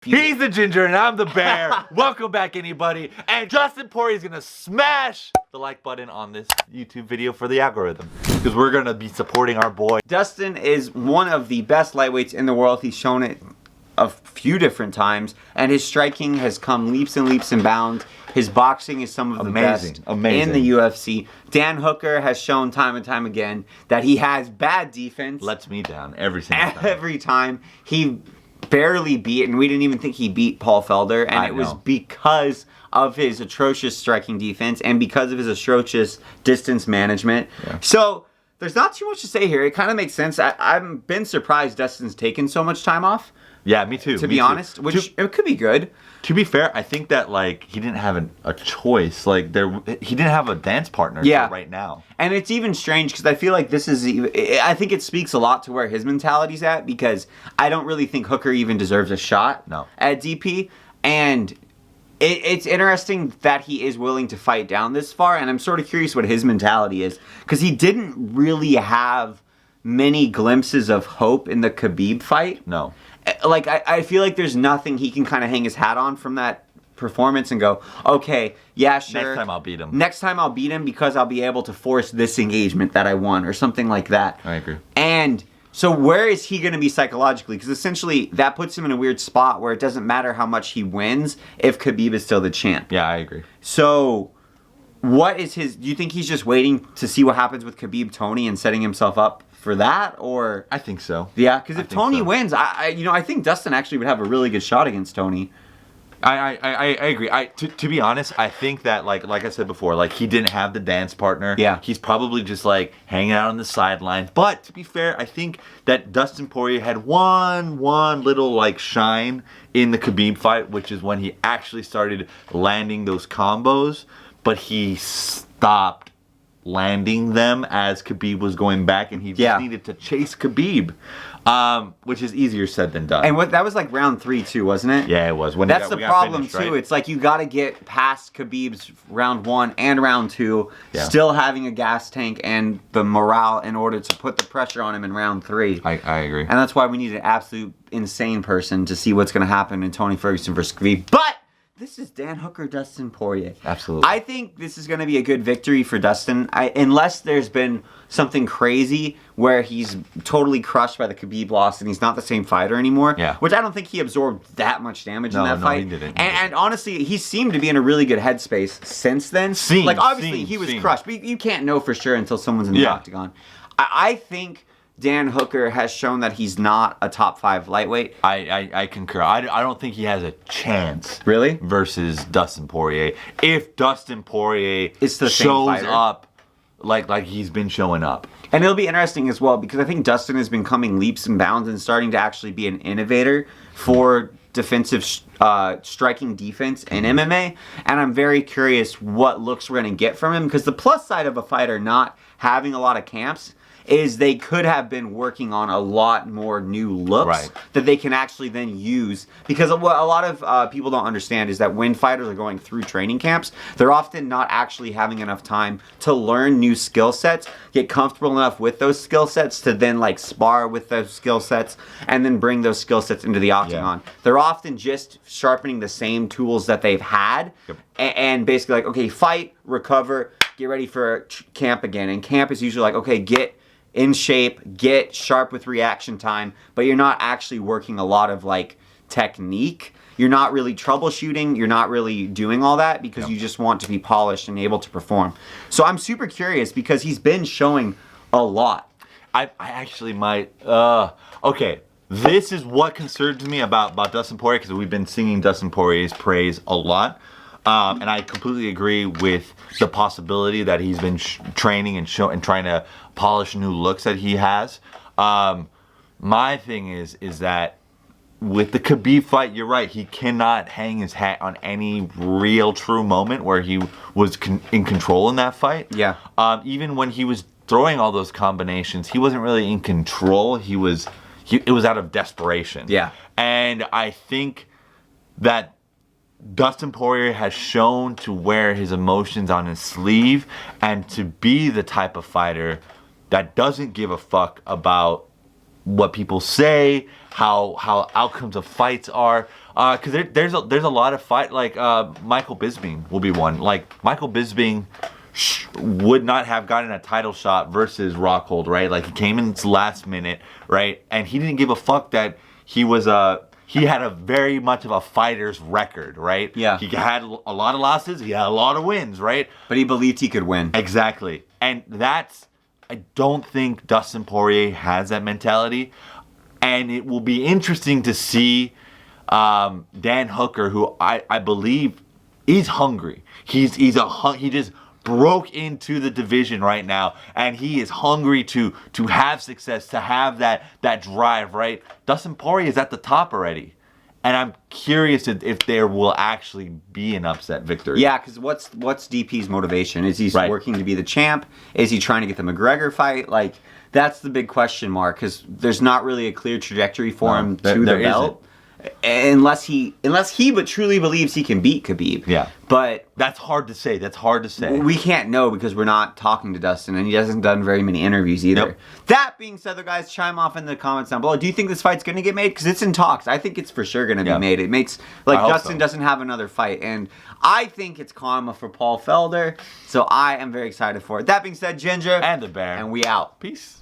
He's the ginger and I'm the bear. Welcome back, anybody. And Dustin Poirier is gonna smash the like button on this YouTube video for the algorithm, because we're gonna be supporting our boy. Dustin is one of the best lightweights in the world. He's shown it a few different times, and his striking has come leaps and leaps and bounds. His boxing is some of the best in the UFC. Dan Hooker has shown time and time again that he has bad defense. Lets me down every single time. Every time. He barely beat, and we didn't even think he beat Paul Felder, and it was because of his atrocious striking defense and because of his atrocious distance management. Yeah. So there's not too much to say here. It kind of makes sense. I've been surprised Dustin's taken so much time off. Yeah, me too. To be honest, which it could be good. To be fair, I think that like he didn't have a choice. Like he didn't have a dance partner right now. And it's even strange because I feel like this is. I think it speaks a lot to where his mentality's at, because I don't really think Hooker even deserves a shot. At DP, and it's interesting that he is willing to fight down this far. And I'm sort of curious what his mentality is, because he didn't really have many glimpses of hope in the Khabib fight. No. Like, I feel like there's nothing he can kind of hang his hat on from that performance and go, okay, yeah, sure. Next time I'll beat him. Next time I'll beat him because I'll be able to force this engagement that I won, or something like that. I agree. And so where is he going to be psychologically? Because essentially that puts him in a weird spot where it doesn't matter how much he wins if Khabib is still the champ. Yeah, I agree. So what is his... Do you think he's just waiting to see what happens with Khabib Tony and setting himself up for that? Or I think so. Yeah, because if Tony wins, I think Dustin actually would have a really good shot against Tony. I agree. To be honest, I think that like I said before, like he didn't have the dance partner. Yeah. He's probably just like hanging out on the sidelines. But to be fair, I think that Dustin Poirier had one little like shine in the Khabib fight, which is when he actually started landing those combos, but he stopped landing them as Khabib was going back, and he just needed to chase Khabib, which is easier said than done. And that was like round 3 too, wasn't it? Yeah, it was. That's the problem too. Right? It's like you got to get past Khabib's round 1 and round 2, still having a gas tank and the morale in order to put the pressure on him in round 3. I agree. And that's why we need an absolute insane person to see what's going to happen in Tony Ferguson versus Khabib. But this is Dan Hooker, Dustin Poirier. Absolutely. I think this is going to be a good victory for Dustin, unless there's been something crazy where he's totally crushed by the Khabib loss and he's not the same fighter anymore. Yeah. Which I don't think he absorbed that much damage in that fight. No, he didn't. And honestly, he seemed to be in a really good headspace since then. Obviously, he was crushed, but you can't know for sure until someone's in the octagon. I think Dan Hooker has shown that he's not a top 5 lightweight. I concur. I don't think he has a chance. Really? Versus Dustin Poirier. If Dustin Poirier shows up like he's been showing up. And it'll be interesting as well, because I think Dustin has been coming leaps and bounds and starting to actually be an innovator for defensive striking defense in MMA. And I'm very curious what looks we're going to get from him, because the plus side of a fighter not having a lot of camps is they could have been working on a lot more new looks that they can actually then use. Because what a lot of people don't understand is that when fighters are going through training camps, they're often not actually having enough time to learn new skill sets, get comfortable enough with those skill sets to then like spar with those skill sets and then bring those skill sets into the octagon. They're often just sharpening the same tools that they've had and basically like, okay, fight, recover, get ready for camp again. And camp is usually like, okay, get in shape, get sharp with reaction time, but you're not actually working a lot of like technique. You're not really troubleshooting. You're not really doing all that because you just want to be polished and able to perform. So I'm super curious because he's been showing a lot. I actually might. Okay, this is what concerns me about Dustin Poirier, because we've been singing Dustin Poirier's praise a lot. And I completely agree with the possibility that he's been training and trying to polish new looks that he has. My thing is that with the Khabib fight, you're right. He cannot hang his hat on any real true moment where he was in control in that fight. Yeah. Even when he was throwing all those combinations, he wasn't really in control. It was out of desperation. Yeah. And I think that Dustin Poirier has shown to wear his emotions on his sleeve and to be the type of fighter that doesn't give a fuck about what people say, how outcomes of fights are. Because there's a lot of fight. Like Michael Bisping will be one. Like Michael Bisping would not have gotten a title shot versus Rockhold, right? Like he came in last minute, right? And he didn't give a fuck that he was he had a very much of a fighter's record, right? Yeah. He had a lot of losses. He had a lot of wins, right? But he believed he could win. Exactly. And I don't think Dustin Poirier has that mentality. And it will be interesting to see Dan Hooker, who I believe is hungry. He just broke into the division right now, and he is hungry to have success, to have that drive, right? Dustin Poirier is at the top already, and I'm curious if there will actually be an upset victory. Yeah, because what's DP's motivation? Is he Right. working to be the champ? Is he trying to get the McGregor fight? Like, that's the big question mark, because there's not really a clear trajectory for him to the there belt. Unless he but truly believes he can beat Khabib. Yeah. But That's hard to say. we can't know because we're not talking to Dustin, and he hasn't done very many interviews either. Nope. That being said, though, guys, chime off in the comments down below. Do you think this fight's going to get made? Because it's in talks. I think it's for sure going to be made. It makes, like, I hope Dustin so. doesn't have another fight, and I think it's karma for Paul Felder, so I am very excited for it. That being said, Ginger. And the Bear. And we out. Peace.